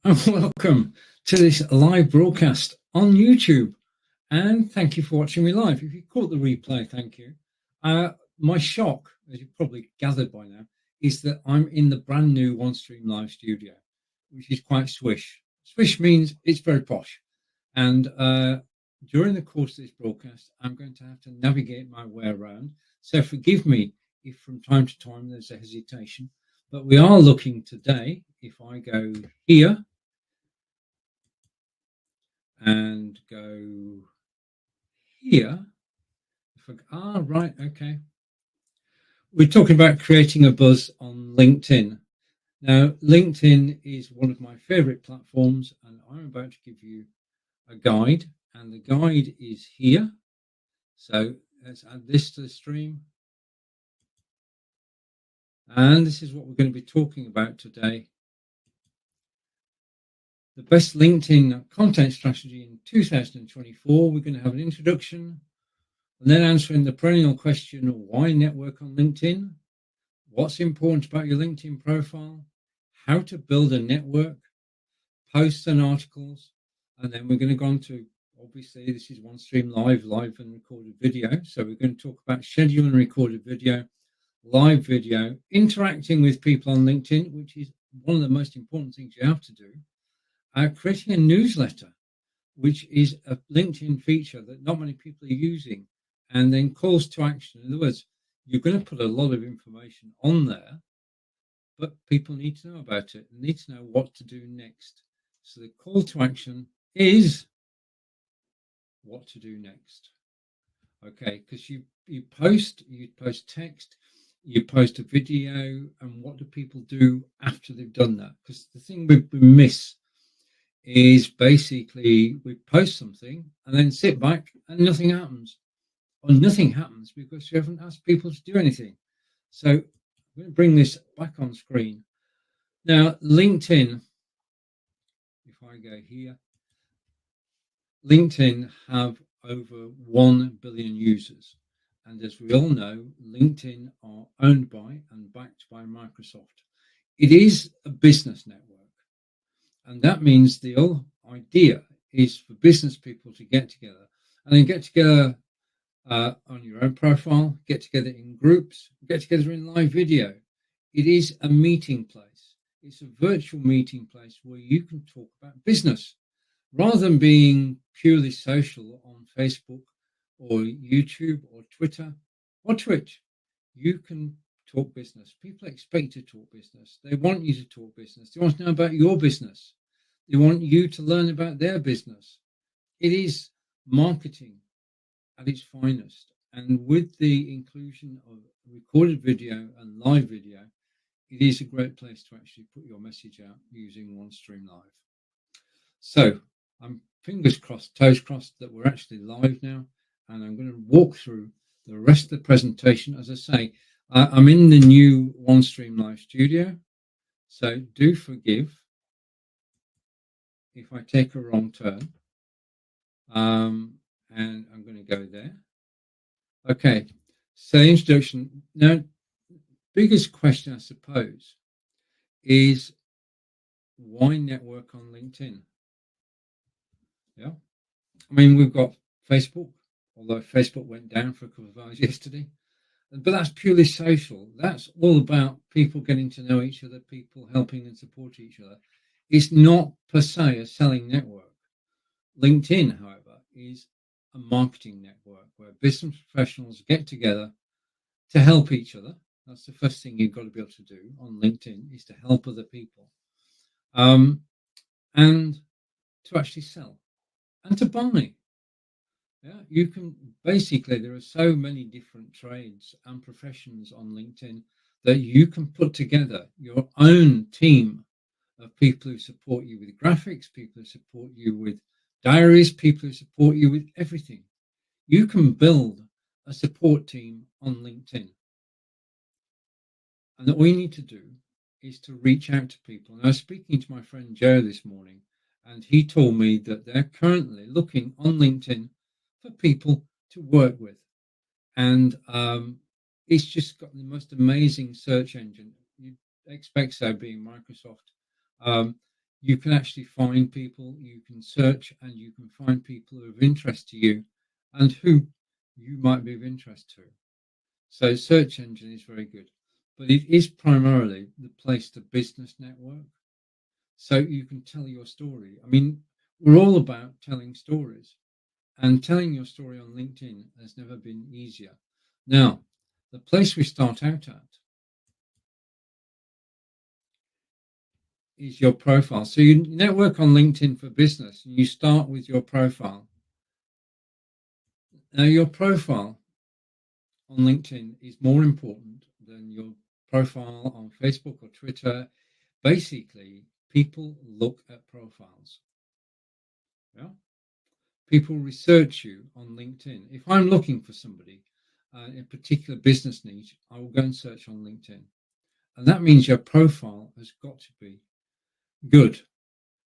and welcome to this live broadcast on YouTube. And thank you for watching me live. If you caught the replay, thank you. My shock, as you've probably gathered by now, is that I'm in the brand new OneStream Live studio, which is quite swish. Swish means it's very posh. And during the course of this broadcast, I'm going to have to navigate my way around. So forgive me if from time to time there's a hesitation. But we are looking today, if I go here and go here, right, okay. We're talking about creating a buzz on LinkedIn. Now, LinkedIn is one of my favorite platforms, and I'm about to give you a guide, and the guide is here. So let's add this to the stream. And this is what we're going to be talking about today. The best LinkedIn content strategy in 2024. We're going to have an introduction, and then answering the perennial question, why network on LinkedIn? What's important about your LinkedIn profile? How to build a network, posts and articles. And then we're going to go on to, obviously, this is OneStream live and recorded video. So we're going to talk about scheduling recorded video, live video, interacting with people on LinkedIn, which is one of the most important things you have to do. Creating a newsletter, which is a LinkedIn feature that not many people are using. And then calls to action. In other words, you're going to put a lot of information on there, but people need to know about it and need to know what to do next. So the call to action is what to do next. Okay, because you post text, you post a video, and what do people do after they've done that? Because the thing we miss is basically we post something and then sit back and nothing happens. Or nothing happens because you haven't asked people to do anything. So I'm going to bring this back on screen. Now, LinkedIn, if I go here, LinkedIn have over 1 billion users. And as we all know, LinkedIn are owned by and backed by Microsoft. It is a business network. And that means the whole idea is for business people to get together and then get together on your own profile, get together in groups, get together in live video. It is a meeting place. It's a virtual meeting place where you can talk about business rather than being purely social on Facebook or YouTube or Twitter or Twitch. You can talk business. People expect you to talk business. They want you to talk business. They want to know about your business. They want you to learn about their business. It is marketing at its finest. And with the inclusion of recorded video and live video, it is a great place to actually put your message out using OneStream Live. So I'm fingers crossed, toes crossed that we're actually live now. And I'm going to walk through the rest of the presentation. As I say, I'm in the new OneStream Live studio. So do forgive if I take a wrong turn. And I'm going to go there. Okay, so introduction. Now, biggest question, I suppose, is why network on LinkedIn? Yeah, I mean, we've got Facebook, although Facebook went down for a couple of hours yesterday, but that's purely social. That's all about people getting to know each other, people helping and support each other. It's not per se a selling network. LinkedIn, however, is a marketing network where business professionals get together to help each other. That's the first thing you've got to be able to do on LinkedIn, is to help other people, and to actually sell and to buy. Yeah, you can basically, there are so many different trades and professions on LinkedIn that you can put together your own team of people who support you with graphics, people who support you with diaries, people who support you with everything. You can build a support team on LinkedIn. And all you need to do is to reach out to people. And I was speaking to my friend Joe this morning, and he told me that they're currently looking on LinkedIn for people to work with. And it's just got the most amazing search engine. You'd expect so, being Microsoft. you can actually find people, you can search, and you can find people who are of interest to you and who you might be of interest to. So search engine is very good, but it is primarily the place to business network. So you can tell your story. I mean, we're all about telling stories, and telling your story on LinkedIn has never been easier. Now, the place we start out at is your profile. So you network on LinkedIn for business, and you start with your profile. Now, your profile on LinkedIn is more important than your profile on Facebook or Twitter. Basically, people look at profiles. Yeah? People research you on LinkedIn. If I'm looking for somebody in a particular business niche, I will go and search on LinkedIn. And that means your profile has got to be good,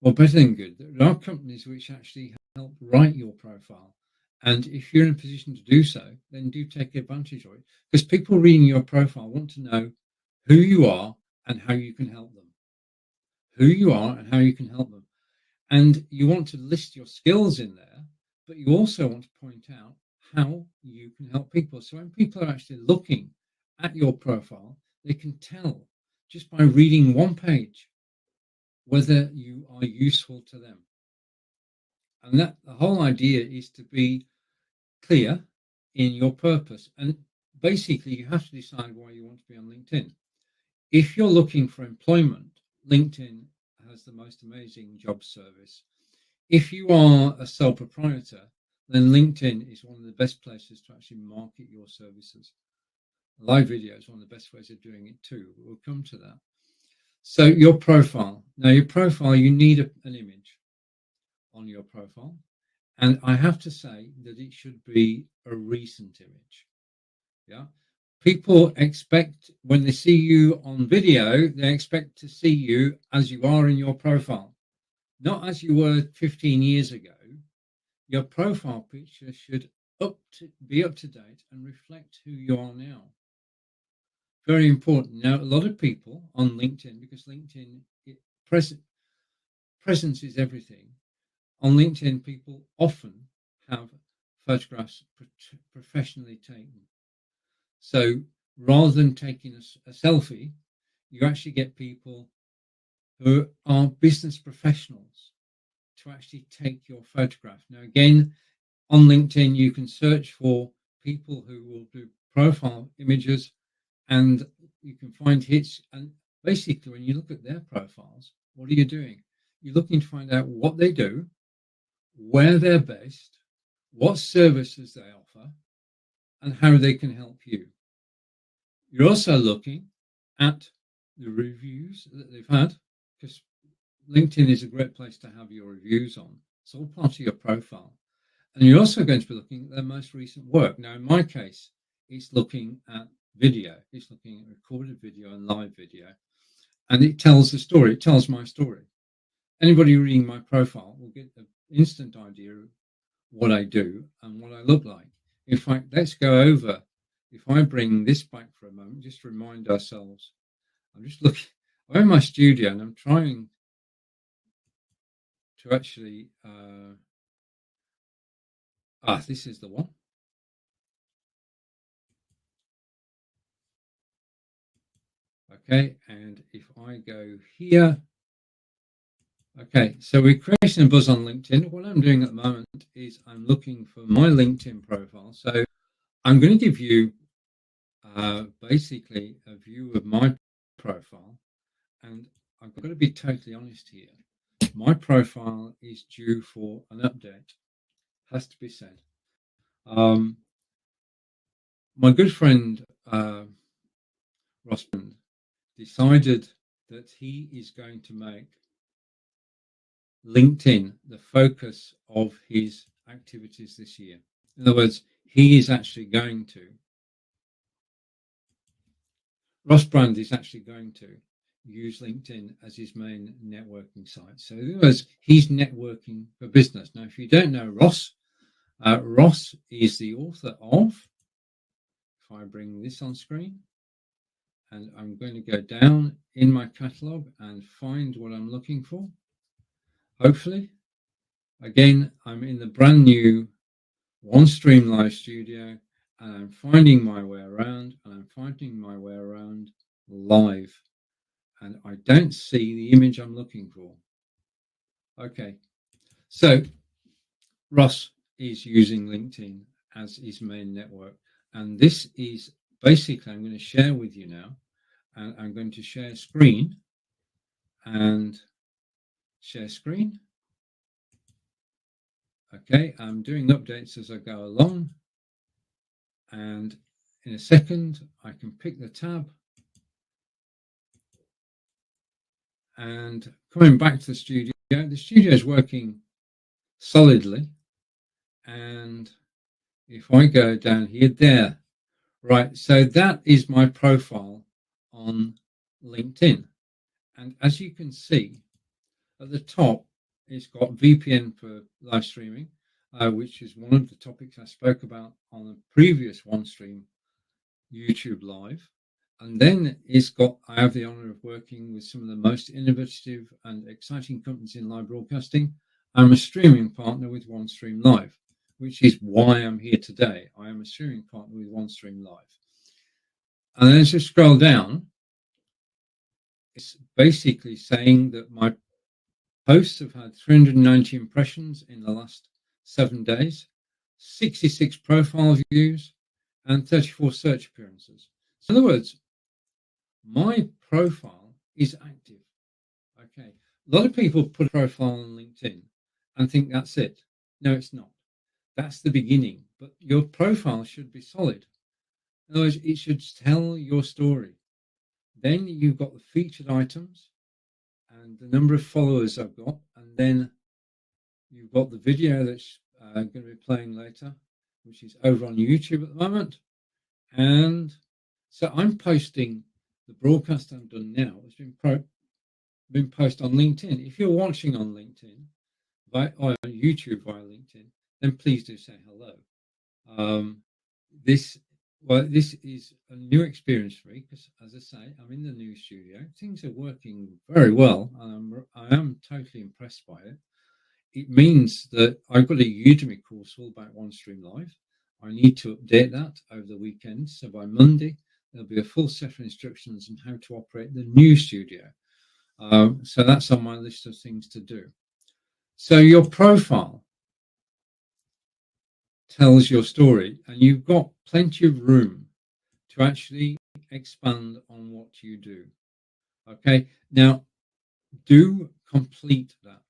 or better than good. There are companies which actually help write your profile. And if you're in a position to do so, then do take advantage of it. Because people reading your profile want to know who you are and how you can help them. Who you are and how you can help them. And you want to list your skills in there, but you also want to point out how you can help people. So when people are actually looking at your profile, they can tell just by reading one page whether you are useful to them. And that the whole idea is to be clear in your purpose. And basically, you have to decide why you want to be on LinkedIn. If you're looking for employment, LinkedIn has the most amazing job service. If you are a sole proprietor, then LinkedIn is one of the best places to actually market your services. Live video is one of the best ways of doing it too. We'll come to that. So your profile. Now your profile, you need an image on your profile. And I have to say that it should be a recent image. Yeah. People expect when they see you on video, they expect to see you as you are in your profile, not as you were 15 years ago. Your profile picture should be up to date and reflect who you are now. Very important. Now, a lot of people on LinkedIn, because LinkedIn presence is everything. On LinkedIn, people often have photographs professionally taken. So rather than taking a selfie, you actually get people who are business professionals to actually take your photograph. Now, again, on LinkedIn, you can search for people who will do profile images and you can find hits. And basically, when you look at their profiles, what are you doing? You're looking to find out what they do, where they're based, what services they offer, and how they can help you. You're also looking at the reviews that they've had, because LinkedIn is a great place to have your reviews on. It's all part of your profile. And you're also going to be looking at their most recent work. Now, in my case, it's looking at video. It's looking at recorded video and live video. And it tells the story. It tells my story. Anybody reading my profile will get an instant idea of what I do and what I look like. In fact, let's go over, if I bring this back for a moment, just to remind ourselves. I'm just looking, I'm in my studio and I'm trying to actually, this is the one. Okay, and if I go here, okay, so we're creating a buzz on LinkedIn. What I'm doing at the moment is I'm looking for my LinkedIn profile. So I'm going to give you basically a view of my profile. And I've got to be totally honest here. My profile is due for an update, has to be said. My good friend Ross decided that he is going to make LinkedIn the focus of his activities this year. In other words, he is actually going to, Ross Brand is actually going to use LinkedIn as his main networking site. So in other words, he's networking for business. Now, if you don't know Ross, Ross is the author of, if I bring this on screen, and I'm going to go down in my catalog and find what I'm looking for. hopefully. Again, I'm in the brand new OneStream Live Studio, and I'm finding my way around, and I'm finding my way around live, and I don't see the image I'm looking for. Okay, so Ross is using LinkedIn as his main network, and this is basically, I'm going to share with you now, and I'm going to share screen and share screen. Okay, I'm doing updates as I go along, and in a second I can pick the tab, and coming back to the studio is working solidly. And if I go down here, there, right, so that is my profile on LinkedIn. And as you can see at the top, it's got VPN for live streaming, which is one of the topics I spoke about on a previous OneStream YouTube Live. And then I have the honor of working with some of the most innovative and exciting companies in live broadcasting. I'm a streaming partner with OneStream Live, which is why I'm here today. I am a streaming partner with OneStream Live. And then as you scroll down, it's basically saying that my posts have had 390 impressions in the last 7 days, 66 profile views, and 34 search appearances. So in other words, my profile is active. Okay. A lot of people put a profile on LinkedIn and think that's it. No, it's not. That's the beginning. But your profile should be solid. In other words, it should tell your story. Then you've got the featured items and the number of followers I've got. And then you've got the video that's going to be playing later, which is over on YouTube at the moment. And so I'm posting the broadcast I've done now. It's been posted on LinkedIn. If you're watching on LinkedIn, or on YouTube via LinkedIn, then please do say hello. This is a new experience for me because, as I say, I'm in the new studio. Things are working very well, and I am totally impressed by it. It means that I've got a Udemy course all about OneStream Live. I need to update that over the weekend. So by Monday, there'll be a full set of instructions on how to operate the new studio. So that's on my list of things to do. So your profile tells your story, and you've got plenty of room to actually expand on what you do. Okay, now do complete that.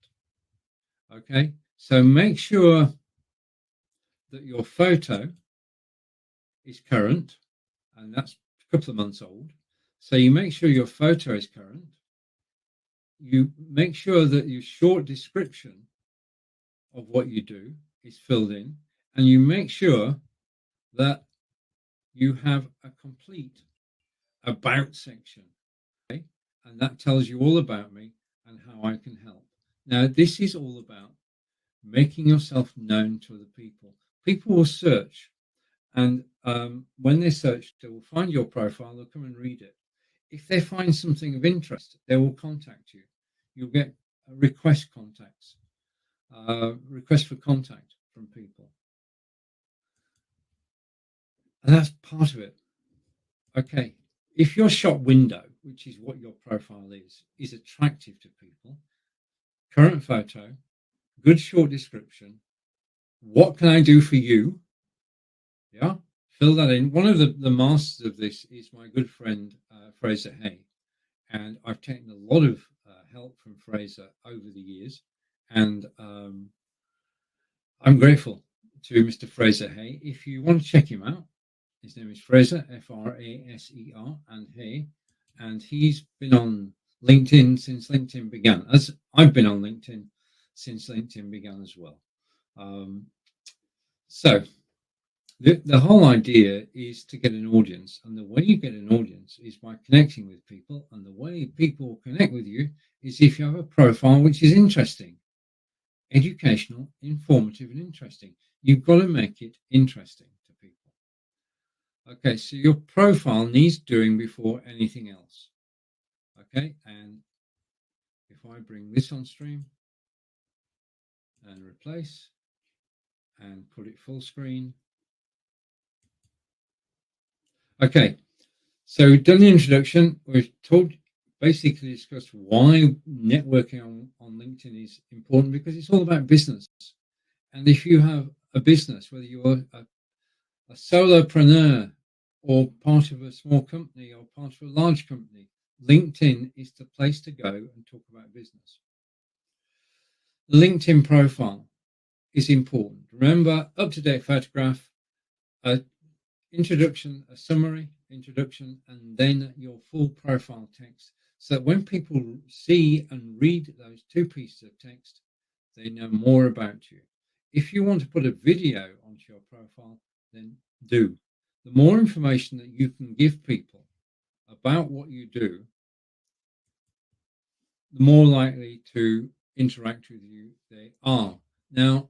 Okay, so make sure that your photo is current, and that's a couple of months old. So you make sure your photo is current. You make sure that your short description of what you do is filled in, and you make sure that you have a complete about section, okay? And that tells you all about me and how I can help. Now, this is all about making yourself known to other people. People will search, and when they search, they will find your profile, they'll come and read it. If they find something of interest, they will contact you. You'll get request for contact from people. And that's part of it. Okay, if your shop window, which is what your profile is attractive to people, current photo, good short description, what can I do for you? Yeah, fill that in. One of the masters of this is my good friend, Fraser Hay. And I've taken a lot of help from Fraser over the years. And I'm grateful to Mr. Fraser Hay. If you want to check him out, his name is Fraser, Fraser, and Hay. And he's been on LinkedIn since LinkedIn began, as I've been on LinkedIn since LinkedIn began as well. So the whole idea is to get an audience. And the way you get an audience is by connecting with people. And the way people connect with you is if you have a profile which is interesting, educational, informative, and interesting. You've got to make it interesting to people. Okay, so your profile needs doing before anything else. Okay, and if I bring this on stream, and replace and put it full screen. Okay, so we've done the introduction. We've basically discussed why networking on LinkedIn is important, because it's all about business. And if you have a business, whether you're a solopreneur or part of a small company or part of a large company, LinkedIn is the place to go and talk about business. The LinkedIn profile is important. Remember, up-to-date photograph, introduction, a summary, introduction, and then your full profile text, so that when people see and read those two pieces of text, they know more about you. If you want to put a video onto your profile, then do. The more information that you can give people about what you do, the more likely to interact with you they are. Now,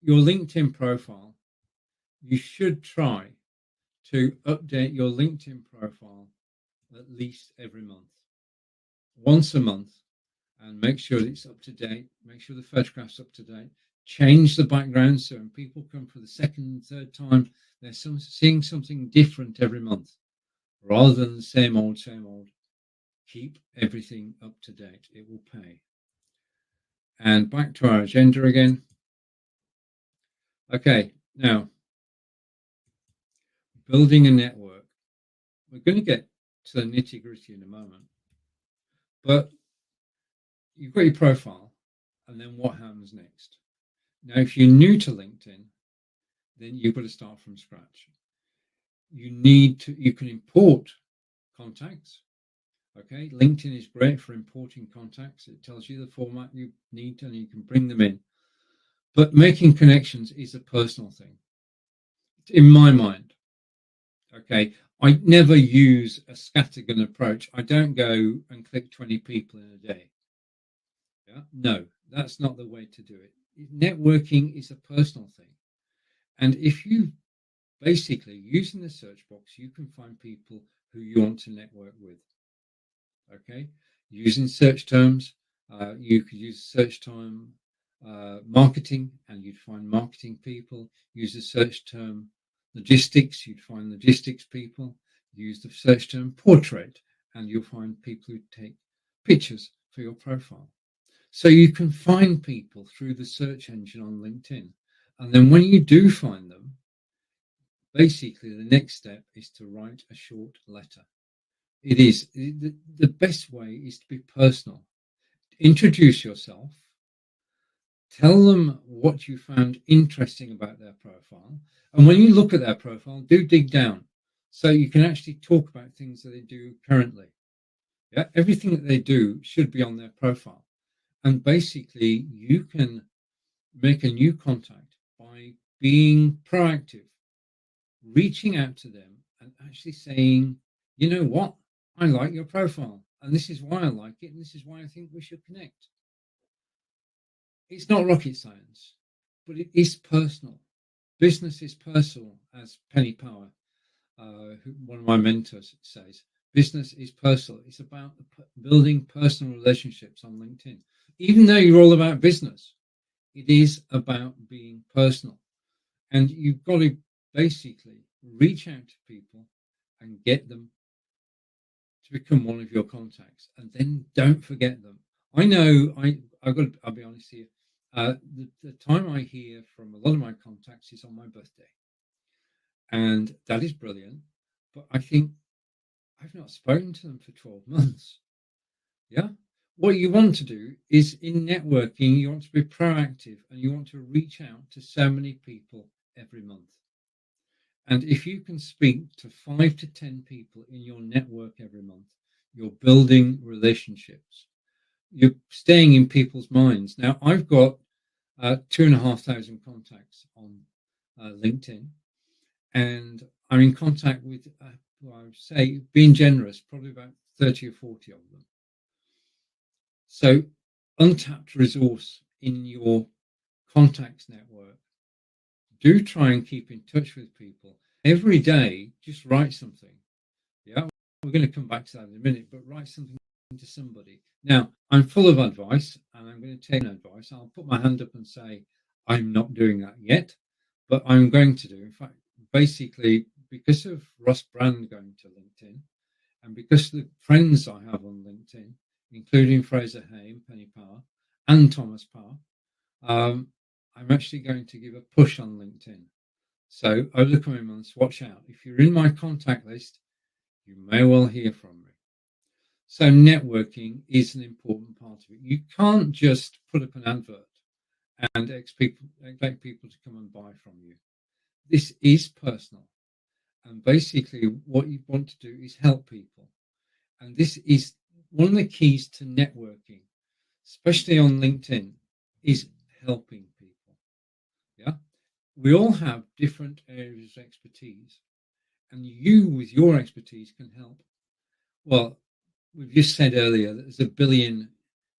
your LinkedIn profile, you should try to update your LinkedIn profile at least every month, once a month, and make sure it's up to date, make sure the photograph's up to date, change the background so when people come for the second and third time, they're seeing something different every month, rather than the same old, same old. Keep everything up to date. It will pay. And back to our agenda again. Okay, now, building a network. We're going to get to the nitty-gritty in a moment. But you've got your profile, and then what happens next? Now, if you're new to LinkedIn, then you've got to start from scratch. You can import contacts. Okay, LinkedIn is great for importing contacts. It tells you the format you need and you can bring them in. But making connections is a personal thing, in my mind. Okay, I never use a scattergun approach. I don't go and click 20 people in a day. Yeah, no, that's not the way to do it. Networking is a personal thing. And if you basically, using the search box, you can find people who you want to network with. Okay, using search terms, you could use search term marketing, and you'd find marketing people. Use the search term logistics, you'd find logistics people. Use the search term portrait, and you'll find people who take pictures for your profile. So you can find people through the search engine on LinkedIn. And then when you do find them, basically the next step is to write a short letter. It is the best way is to be personal. Introduce yourself. Tell them what you found interesting about their profile. And when you look at their profile, do dig down so you can actually talk about things that they do currently. Yeah, everything that they do should be on their profile. And basically, you can make a new contact by being proactive, reaching out to them and actually saying, you know what, I like your profile, and this is why I like it, and this is why I think we should connect. It's not rocket science, but it is personal. Business is personal, as Penny Power, one of my mentors, says. Business is personal. It's about building personal relationships on LinkedIn. Even though you're all about business, it is about being personal. And you've got to basically reach out to people and get them to become one of your contacts. And then don't forget them. I know, I'll be honest here, the time I hear from a lot of my contacts is on my birthday. And that is brilliant. But I think I've not spoken to them for 12 months. Yeah. What you want to do is, in networking, you want to be proactive and you want to reach out to so many people every month. And if you can speak to 5 to 10 people in your network every month, you're building relationships. You're staying in people's minds. Now, I've got 2,500 contacts on LinkedIn, and I'm in contact with, I would say, being generous, probably about 30 or 40 of them. So, untapped resource in your contacts network. Do try and keep in touch with people. Every day, just write something. Yeah, we're going to come back to that in a minute, but write something to somebody. Now, I'm full of advice, and I'm going to take advice. I'll put my hand up and say, I'm not doing that yet, but I'm going to do. In fact, basically, because of Ross Brand going to LinkedIn, and because of the friends I have on LinkedIn, including Fraser Hay, Penny Power, and Thomas Power, I'm actually going to give a push on LinkedIn. So over the coming months, watch out. If you're in my contact list, you may well hear from me. So networking is an important part of it. You can't just put up an advert and expect people to come and buy from you. This is personal. And basically what you want to do is help people. And this is one of the keys to networking, especially on LinkedIn, is helping people. Yeah. We all have different areas of expertise, and you with your expertise can help. Well, we've just said earlier that there's 1 billion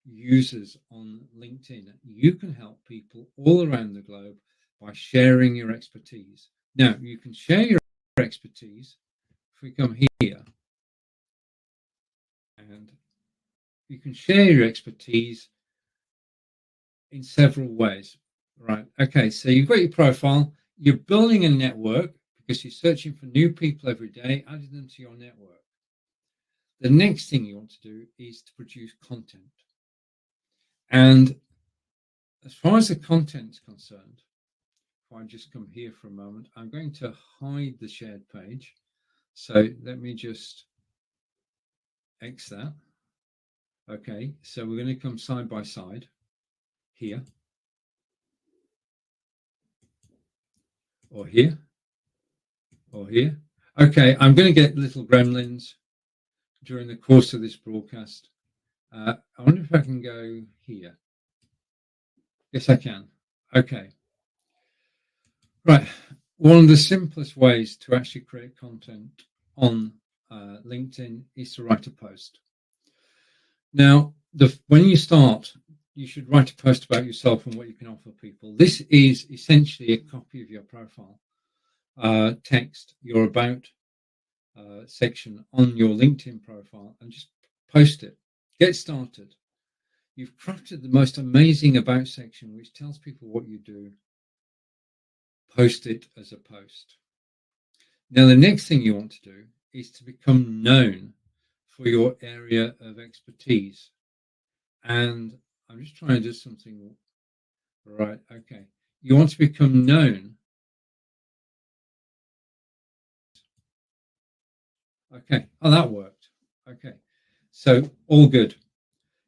users on LinkedIn. You can help people all around the globe by sharing your expertise. Now, you can share your expertise if we come here, and you can share your expertise in several ways. Right. Okay. So you've got your profile. You're building a network because you're searching for new people every day, adding them to your network. The next thing you want to do is to produce content. And as far as the content is concerned, if I just come here for a moment, I'm going to hide the shared page. So let me just X that. Okay. So we're going to come side by side here. Or here, or here. Okay, I'm going to get little gremlins during the course of this broadcast. I wonder if I can go here. Yes, I can. Okay. Right. One of the simplest ways to actually create content on LinkedIn is to write a post. Now, when you start, you should write a post about yourself and what you can offer people. This is essentially a copy of your profile. Text your about section on your LinkedIn profile and just post it. Get started. You've crafted the most amazing about section which tells people what you do. Post it as a post. Now, the next thing you want to do is to become known for your area of expertise. And I'm just trying to do something right. Okay. You want to become known. Okay. Oh, that worked. Okay. So all good.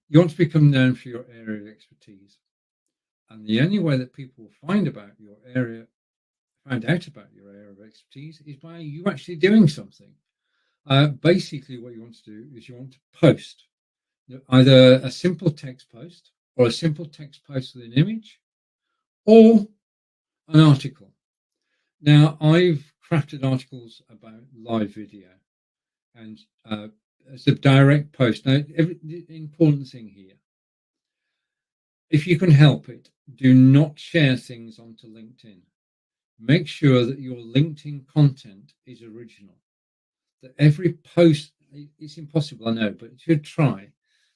You want to become known for your area of expertise. And the only way that people will find out about your area of expertise is by you actually doing something. Basically, what you want to do is you want to post either a simple text post or a simple text post with an image or an article. Now, I've crafted articles about live video and as a direct post. Now, the important thing here, if you can help it, do not share things onto LinkedIn. Make sure that your LinkedIn content is original. That every post, it's impossible, I know, but you should try,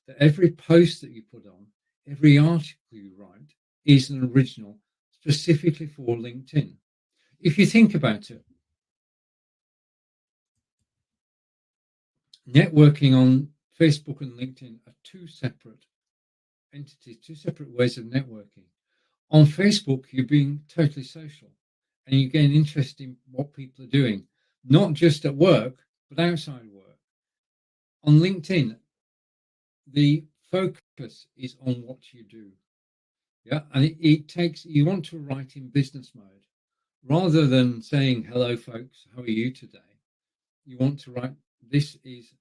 that every post that you put on, every article you write is an original specifically for LinkedIn. If you think about it, networking on Facebook and LinkedIn are two separate entities, two separate ways of networking. On Facebook, you're being totally social and you gain interest in what people are doing, not just at work, but outside work. On LinkedIn, the focus is on what you do. Yeah. And it takes, you want to write in business mode rather than saying, hello, folks, how are you today? You want to write, this is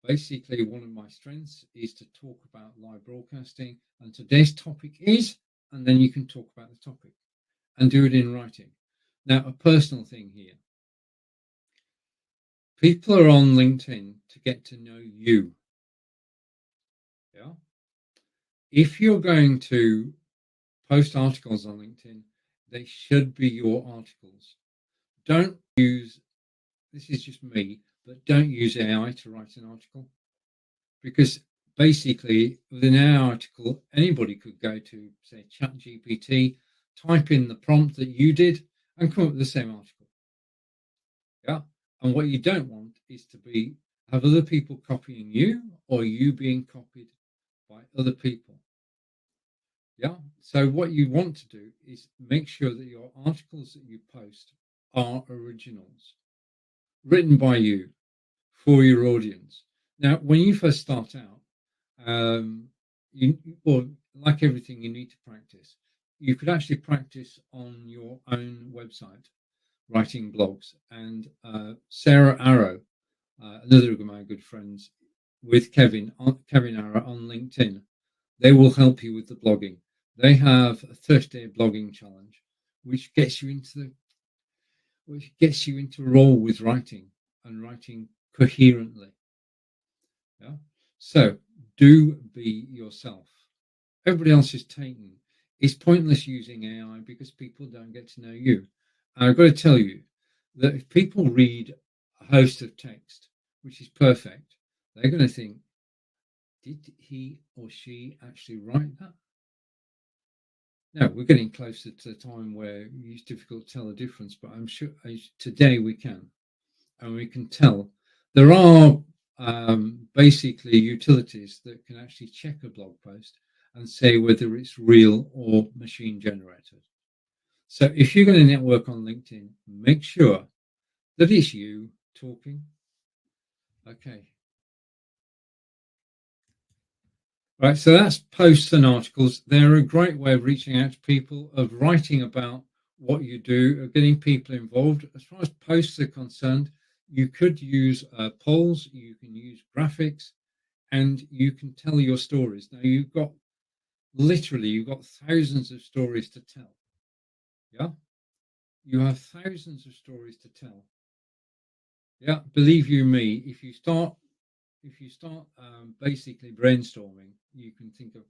basically one of my strengths is to talk about live broadcasting. And today's topic is, and then you can talk about the topic and do it in writing. Now, a personal thing here. People are on LinkedIn to get to know you. Yeah. If you're going to post articles on LinkedIn, they should be your articles. Don't use, this is just me, but don't use AI to write an article because basically, within our article, anybody could go to, say, ChatGPT, type in the prompt that you did, and come up with the same article. Yeah. And what you don't want is to have other people copying you, or you being copied by other people. Yeah. So what you want to do is make sure that your articles that you post are originals, written by you for your audience. Now, when you first start out, like everything, you need to practice. You could actually practice on your own website, writing blogs. And Sarah Arrow, another of my good friends, with Kevin Arrow on LinkedIn, they will help you with the blogging. They have a 30-day blogging challenge, which gets you into a role with writing, and writing coherently. Yeah. So do be yourself. Everybody else is taken. It's pointless using AI because people don't get to know you. And I've got to tell you that if people read a host of text, which is perfect, they're going to think, did he or she actually write that? Now, we're getting closer to the time where it's difficult to tell the difference, but I'm sure today we can. And we can tell. There are basically utilities that can actually check a blog post and say whether it's real or machine generated. So if you're going to network on LinkedIn, make sure that it's you talking. Okay. Right, so that's posts and articles. They're a great way of reaching out to people, of writing about what you do, of getting people involved. As far as posts are concerned, you could use polls, you can use graphics, and you can tell your stories. Now, you've got thousands of stories to tell. Yeah, you have thousands of stories to tell. Yeah, believe you me, if you start basically brainstorming, you can think of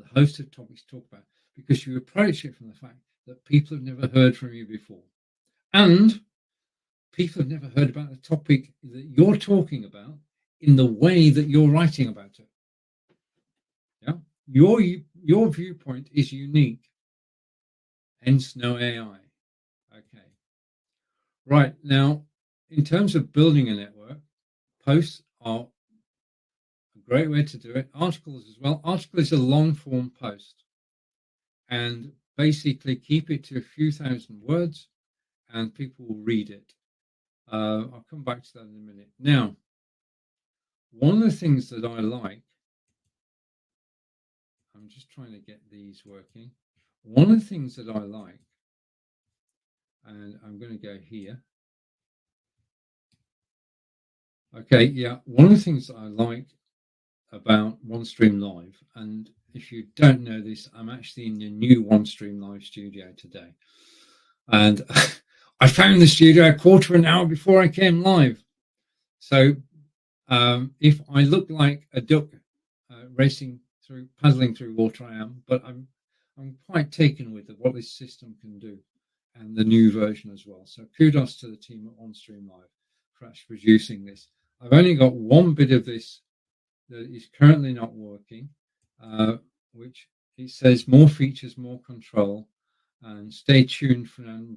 a host of topics to talk about, because you approach it from the fact that people have never heard from you before, and people have never heard about the topic that you're talking about in the way that you're writing about it. Yeah, your viewpoint is unique, hence no AI. Okay, right, now, in terms of building a network, posts are a great way to do it. Articles as well. Article is a long form post, and basically keep it to a few thousand words, and people will read it. I'll come back to that in a minute. Now, one of the things that I like, I'm just trying to get these working. One of the things that I like, and I'm going to go here. Okay, yeah, one of the things that I like about OneStream Live, and if you don't know this, I'm actually in the new OneStream Live studio today. And I found the studio a quarter of an hour before I came live. So if I look like a duck paddling through water, I am, but I'm quite taken with what this system can do, and the new version as well. So kudos to the team at OneStream Live for actually producing this. I've only got one bit of this that is currently not working, which it says more features, more control, and stay tuned for an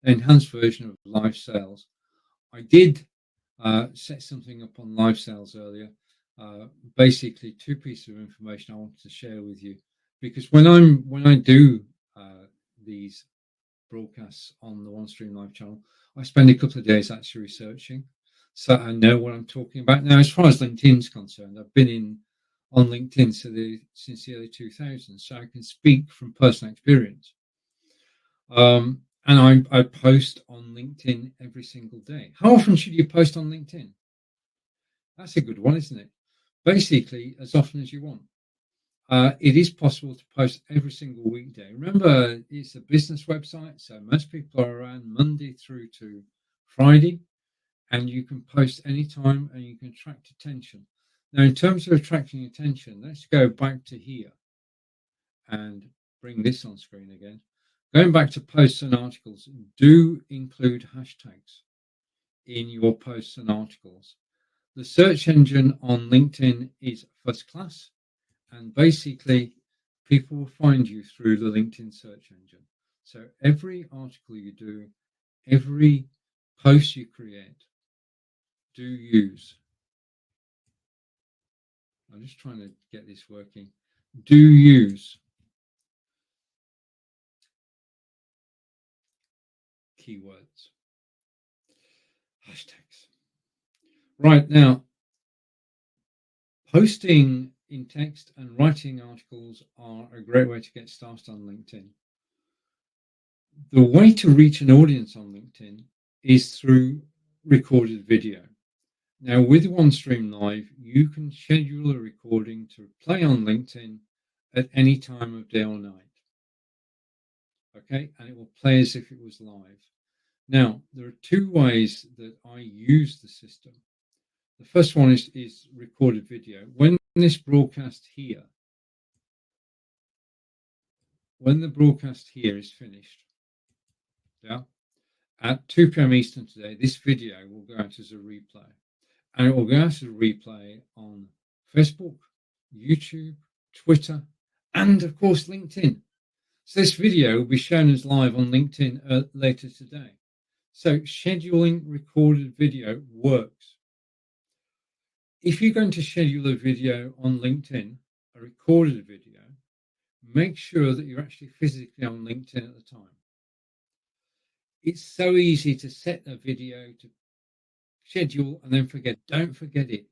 enhanced version of live sales. I did set something up on live sales earlier. Basically, two pieces of information I wanted to share with you, because when I do these broadcasts on the OneStream Live channel, I spend a couple of days actually researching, so I know what I'm talking about. Now, as far as LinkedIn's concerned, I've been on LinkedIn since the early 2000s, so I can speak from personal experience. And I post on LinkedIn every single day. How often should you post on LinkedIn? That's a good one, isn't it? Basically, as often as you want. It is possible to post every single weekday. Remember, it's a business website, so most people are around Monday through to Friday, and you can post anytime and you can attract attention. Now, in terms of attracting attention, let's go back to here and bring this on screen again. Going back to posts and articles, do include hashtags in your posts and articles. The search engine on LinkedIn is first class, and basically people will find you through the LinkedIn search engine. So every article you do, every post you create, do use. I'm just trying to get this working. Do use keywords, hashtags. Right now, posting in text and writing articles are a great way to get started on LinkedIn. The way to reach an audience on LinkedIn is through recorded video. Now, with OneStream Live, you can schedule a recording to play on LinkedIn at any time of day or night. Okay, and it will play as if it was live. Now, there are two ways that I use the system. The first one is recorded video. When this broadcast here, when the broadcast here is finished, yeah, at 2 p.m. Eastern today, this video will go out as a replay. And it will go out as a replay on Facebook, YouTube, Twitter, and of course, LinkedIn. So this video will be shown as live on LinkedIn later today. So scheduling recorded video works. If you're going to schedule a video on LinkedIn, a recorded video, make sure that you're actually physically on LinkedIn at the time. It's so easy to set a video to schedule and then forget. Don't forget it.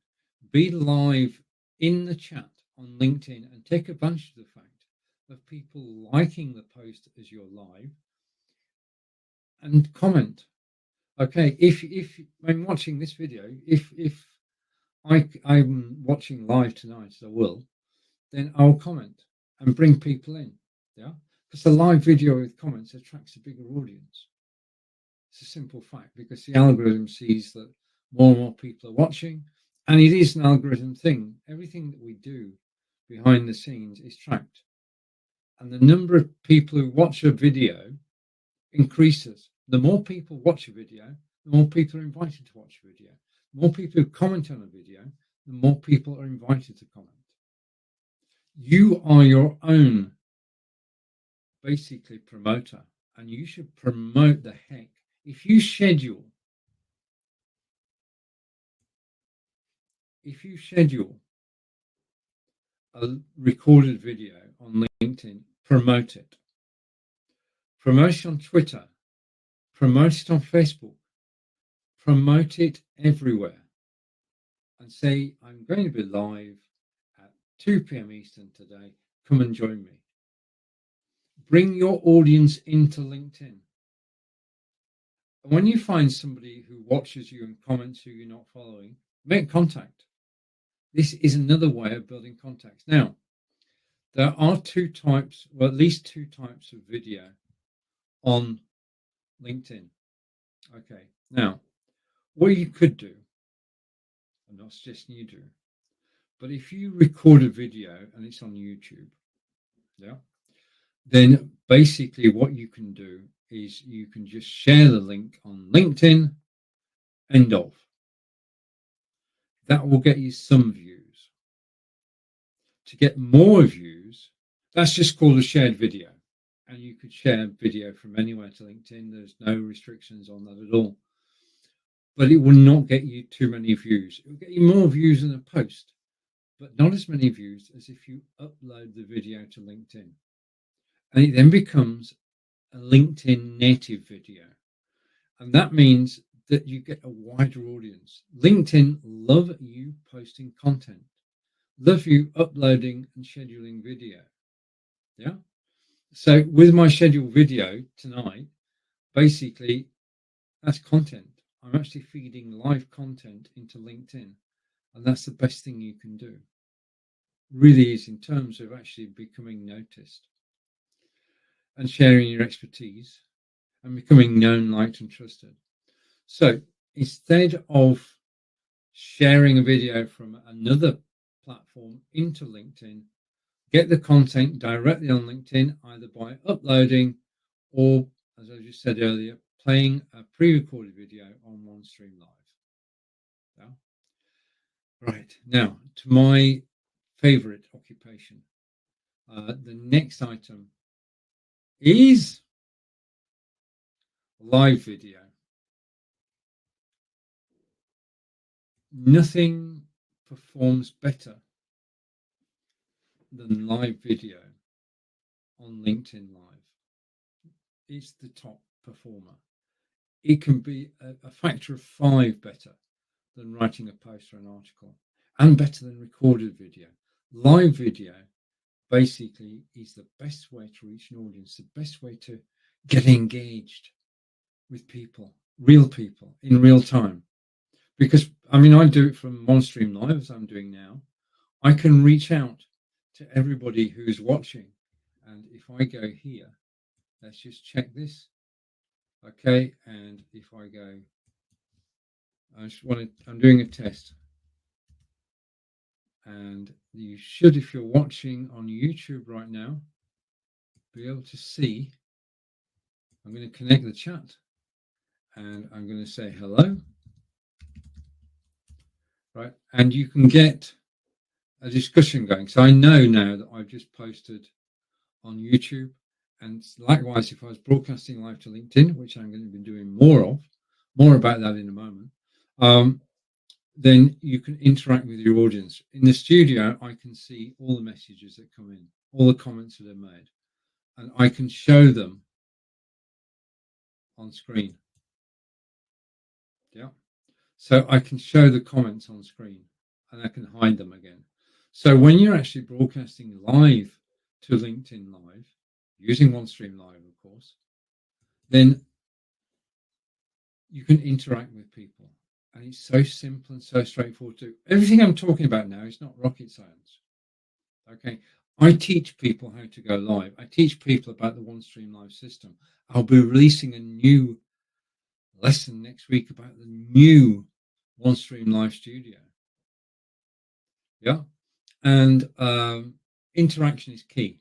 Be live in the chat on LinkedIn and take advantage of the fact of people liking the post as you're live and comment. Okay, if I'm watching this video, if I'm watching live tonight, as I will, then I'll comment and bring people in. Yeah, because a live video with comments attracts a bigger audience. It's a simple fact because the algorithm sees that more and more people are watching, and it is an algorithm thing. Everything that we do behind the scenes is tracked, and the number of people who watch a video increases. The more people watch a video, the more people are invited to watch a video. The more people who comment on a video, the more people are invited to comment. You are your own, basically, promoter, and you should promote the heck. If you schedule a recorded video on LinkedIn, promote it. Promote it on Twitter. Promote it on Facebook. Promote it everywhere. And say, I'm going to be live at 2 p.m. Eastern today. Come and join me. Bring your audience into LinkedIn. And when you find somebody who watches you and comments who you're not following, make contact. This is another way of building contacts. Now, there are two types, well, at least two types of video on LinkedIn. Okay, now, what you could do, I'm not suggesting you do, but if you record a video and it's on YouTube, yeah, then basically what you can do is you can just share the link on LinkedIn, end of. That will get you some views. To get more views, that's just called a shared video. And you could share video from anywhere to LinkedIn. There's no restrictions on that at all. But it will not get you too many views. It will get you more views than a post, but not as many views as if you upload the video to LinkedIn. And it then becomes a LinkedIn native video. And that means that you get a wider audience. LinkedIn love you posting content, love you uploading and scheduling video. Yeah. So with my scheduled video tonight, basically that's content. I'm actually feeding live content into LinkedIn, and that's the best thing you can do. Really is in terms of actually becoming noticed and sharing your expertise and becoming known, liked, and trusted. So instead of sharing a video from another platform into LinkedIn, get the content directly on LinkedIn, either by uploading or, as I just said earlier, playing a pre-recorded video on OneStream Live. Yeah? Right, now to my favorite occupation. The next item is live video. Nothing performs better than live video on LinkedIn Live. It's the top performer. It can be a factor of 5 better than writing a post or an article, and better than recorded video. Live video basically is the best way to reach an audience, the best way to get engaged with people, real people in real time. Because I mean, I do it from OneStream Live, as I'm doing now. I can reach out to everybody who's watching. And if I go here, let's just check this. Okay, and if I go, I'm doing a test. And you should, if you're watching on YouTube right now, be able to see. I'm going to connect the chat and I'm going to say hello. Right, and you can get a discussion going. So I know now that I've just posted on YouTube, and likewise, if I was broadcasting live to LinkedIn, which I'm going to be doing more about that in a moment, then you can interact with your audience. In the studio, I can see all the messages that come in, all the comments that are made, and I can show them on screen. Yeah. So I can show the comments on screen and I can hide them again. So when you're actually broadcasting live to LinkedIn Live, using OneStream Live, of course, then you can interact with people. And it's so simple and so straightforward to do. Everything I'm talking about now is not rocket science. Okay. I teach people how to go live. I teach people about the OneStream Live system. I'll be releasing a new lesson next week about the new OneStream Live Studio. Yeah. And interaction is key.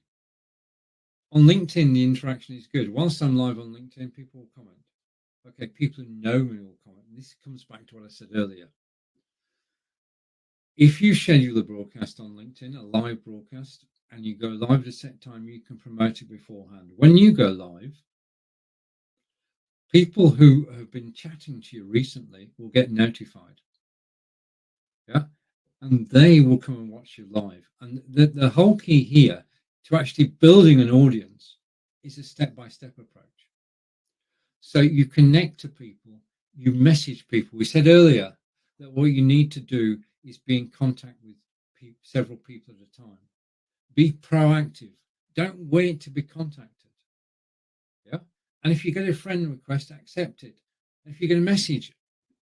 On LinkedIn, the interaction is good. Whilst I'm live on LinkedIn, people will comment. Okay, people who know me will comment. And this comes back to what I said earlier. If you schedule a broadcast on LinkedIn, a live broadcast, and you go live at a set time, you can promote it beforehand. When you go live, people who have been chatting to you recently will get notified. Yeah. And they will come and watch you live. And the whole key here to actually building an audience is a step-by-step approach. So you connect to people, you message people. We said earlier that what you need to do is be in contact with several people at a time. Be proactive. Don't wait to be contacted. Yeah. And if you get a friend request, accept it. And if you get a message,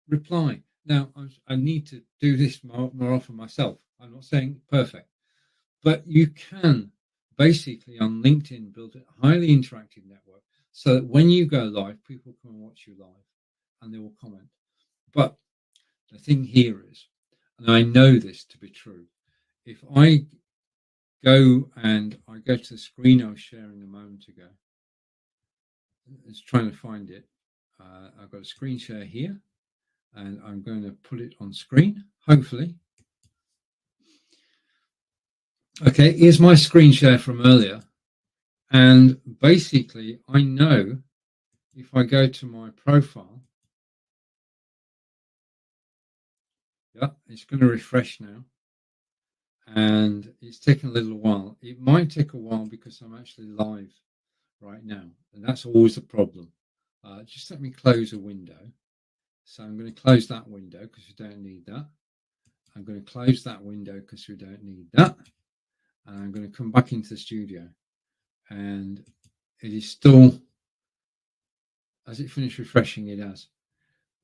reply. Now, I need to do this more often myself. I'm not saying perfect, but you can basically on LinkedIn build a highly interactive network so that when you go live, people can watch you live and they will comment. But the thing here is, and I know this to be true, if I go to the screen I was sharing a moment ago, it's trying to find it. I've got a screen share here. And I'm going to put it on screen, hopefully. Okay, here's my screen share from earlier. And basically, I know if I go to my profile, yeah, it's going to refresh now. And it's taken a little while. It might take a while because I'm actually live right now. And that's always a problem. Just let me close a window. So I'm going to close that window because we don't need that. I'm going to close that window because we don't need that. And I'm going to come back into the studio. And it is still, as it finished refreshing, it has.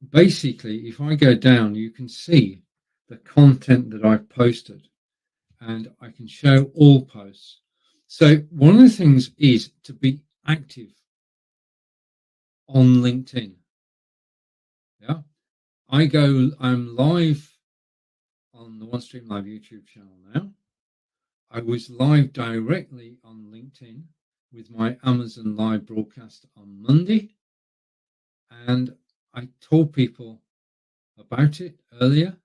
Basically, if I go down, you can see the content that I've posted. And I can show all posts. So one of the things is to be active on LinkedIn. Yeah. I'm live on the OneStream Live YouTube channel now. I was live directly on LinkedIn with my Amazon Live broadcast on Monday. And I told people about it earlier.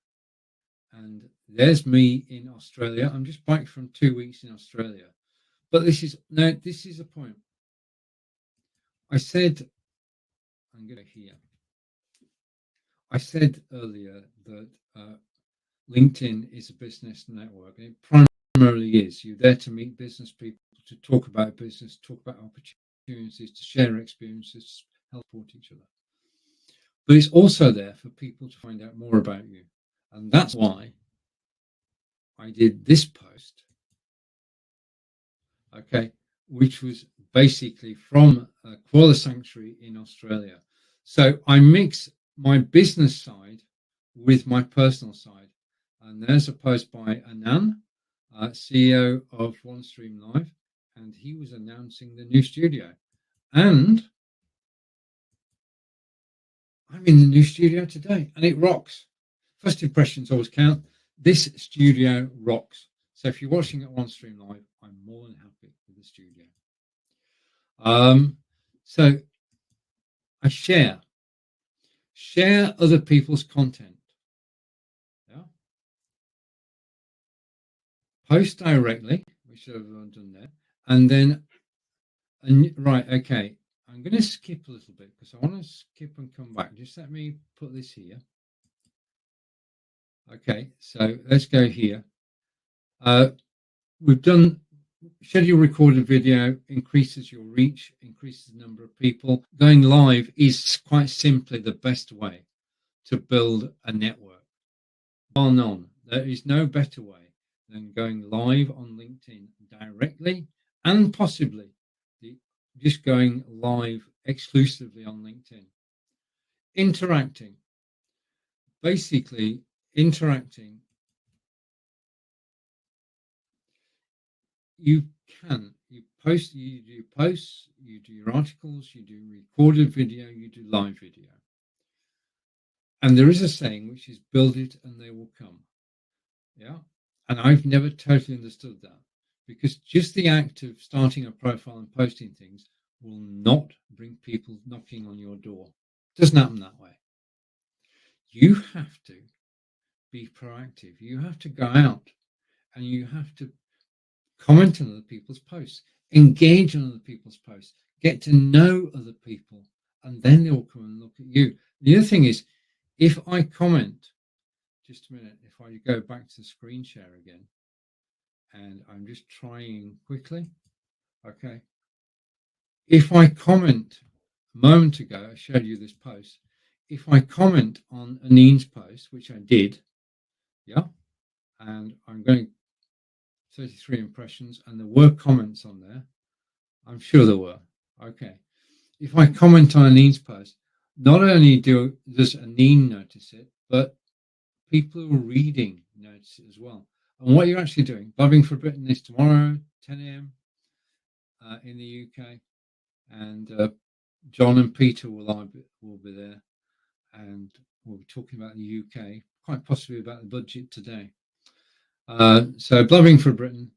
And there's me in Australia. I'm just back from 2 weeks in Australia. But this is a point. I said, I'm going to here. I said earlier that LinkedIn is a business network. It primarily is. You're there to meet business people, to talk about business, talk about opportunities, to share experiences, help support each other. But it's also there for people to find out more about you. And that's why I did this post, okay, which was basically from Koala Sanctuary in Australia. So I mix my business side with my personal side. And there's a post by Anand, CEO of OneStream Live, and he was announcing the new studio. And I'm in the new studio today, and it rocks. First impressions always count. This studio rocks. So if you're watching at OneStream Live, I'm more than happy with the studio. So I share other people's content. Yeah. Post directly, which I've done there, and then right. Okay, I'm going to skip a little bit because I want to skip and come back. Just let me put this here. Okay, so let's go here. We've done schedule recorded video, increases your reach, increases the number of people. Going live is quite simply the best way to build a network. Bar none. There is no better way than going live on LinkedIn directly, and possibly just going live exclusively on LinkedIn. Interacting. Basically, interacting. You do posts, you do your articles, you do recorded video, you do live video. And there is a saying which is build it and they will come. Yeah. And I've never totally understood that, because just the act of starting a profile and posting things will not bring people knocking on your door. It doesn't happen that way. You have to be proactive. You have to go out and you have to comment on other people's posts, engage on other people's posts, get to know other people, and then they'll come and look at you. The other thing is, if I comment, just a minute, if I go back to screen share again, and I'm just trying quickly, okay. If I comment, a moment ago, I showed you this post. If I comment on Aneen's post, which I did, yeah, and I'm going 33 impressions, and there were comments on there. I'm sure there were. Okay. If I comment on Aneen's post, not only does Aneen notice it, but people who are reading notice it as well. And what you're actually doing, Blabbing for Britain is tomorrow, 10 a.m. In the UK, and John and Peter will be there, and we'll be talking about the UK, quite possibly about the budget today. So Blabbing for Britain,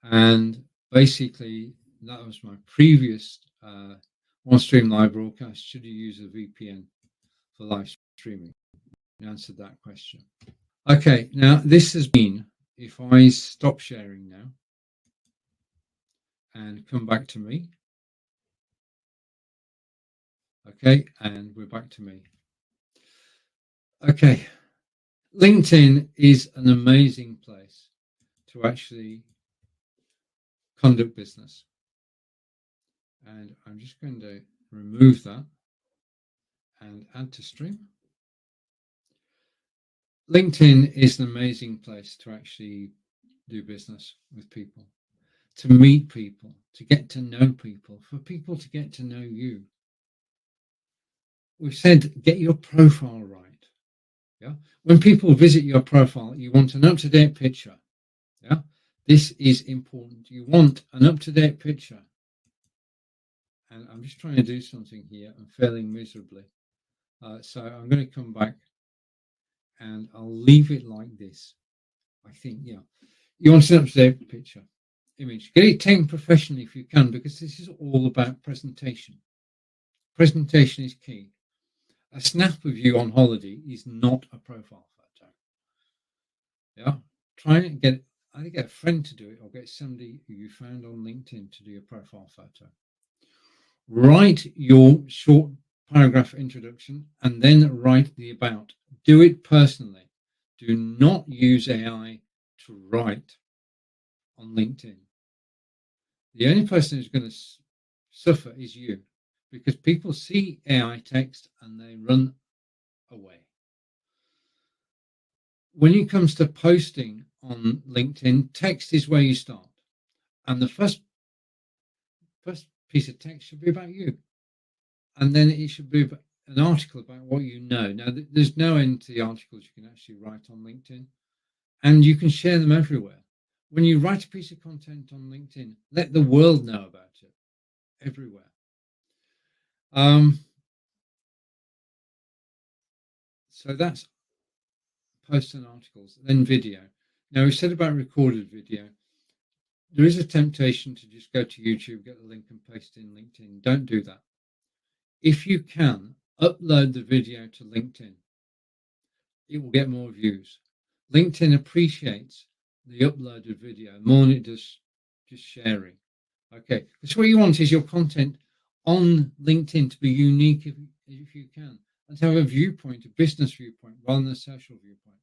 and basically that was my previous OneStream Live broadcast. Should you use a VPN for live streaming? You answered that question. Okay, now this has been, if I stop sharing now and come back to me, okay, and we're back to me. Okay, LinkedIn is an amazing place to actually conduct business. And I'm just going to remove that and add to stream. LinkedIn is an amazing place to actually do business with people, to meet people, to get to know people, for people to get to know you. We've said get your profile right. Yeah. When people visit your profile, you want an up-to-date picture. Yeah. This is important. You want an up-to-date picture. And I'm just trying to do something here. I'm failing miserably. So I'm going to come back and I'll leave it like this. I think, yeah. You want an up-to-date picture, image. Get it taken professionally if you can, because this is all about presentation. Presentation is key. A snap of you on holiday is not a profile photo. Yeah. try and get either get a friend to do it or get somebody who you found on LinkedIn to do your profile photo. Write your short paragraph introduction and then write the about. Do it personally. Do not use AI to write on LinkedIn. The only person who's going to suffer is you, because people see AI text and they run away. When it comes to posting on LinkedIn, text is where you start. And the first piece of text should be about you. And then it should be an article about what you know. Now, there's no end to the articles you can actually write on LinkedIn, and you can share them everywhere. When you write a piece of content on LinkedIn, let the world know about it everywhere. So that's posts and articles. Then video. Now, we said about recorded video. There is a temptation to just go to YouTube, get the link and paste it in LinkedIn. Don't do that. If you can, upload the video to LinkedIn. It will get more views. LinkedIn appreciates the uploaded video more than it does just sharing. Okay, because what you want is your content on LinkedIn to be unique if you can, and to have a viewpoint, a business viewpoint, rather than a social viewpoint.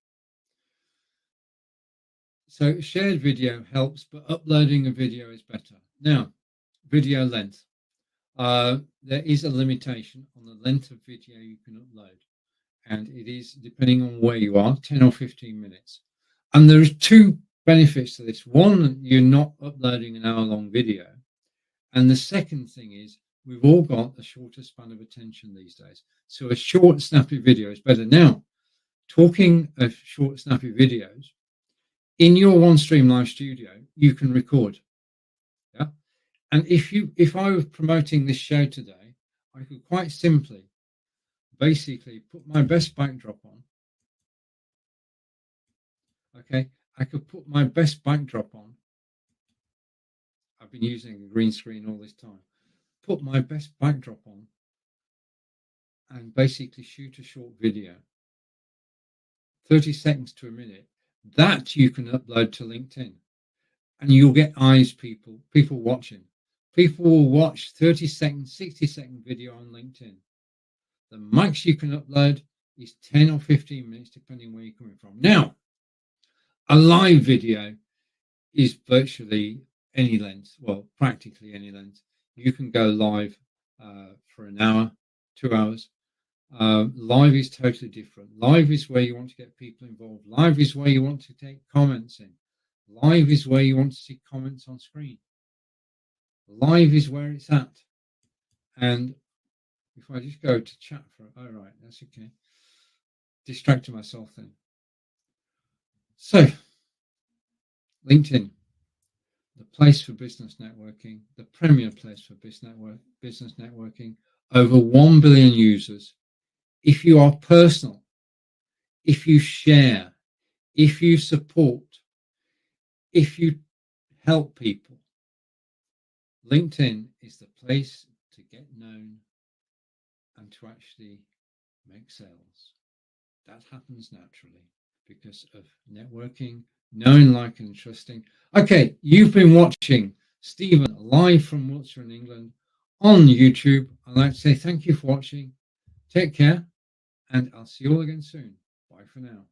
So shared video helps, but uploading a video is better. Now, video length. There is a limitation on the length of video you can upload, and it is, depending on where you are, 10 or 15 minutes. And there's two benefits to this. One, you're not uploading an hour-long video. And the second thing is, we've all got a shorter span of attention these days. So a short, snappy video is better. Now, talking of short, snappy videos, in your OneStream Live studio, you can record. Yeah. And if I was promoting this show today, I could quite simply basically put my best backdrop on. Okay, I could put my best backdrop on. I've been using a green screen all this time. Put my best backdrop on and basically shoot a short video, 30 seconds to a minute. That you can upload to LinkedIn, and you'll get eyes, people watching. People will watch 30-second, 60-second video on LinkedIn. The max you can upload is 10 or 15 minutes, depending where you're coming from. Now, a live video is virtually any length, well, practically any length. You can go live for an hour, 2 hours. Live is totally different. Live is where you want to get people involved. Live is where you want to take comments in. Live is where you want to see comments on screen. Live is where it's at. And if I just go to chat right, that's okay. Distracted myself then. So, LinkedIn, the place for business networking, the premier place for business networking, over 1 billion users. If you are personal, if you share, if you support, if you help people, LinkedIn is the place to get known and to actually make sales. That happens naturally because of networking, knowing, liking, and trusting. Okay, you've been watching Stephen live from Wiltshire in England on YouTube. I'd like to say thank you for watching. Take care, and I'll see you all again soon. Bye for now.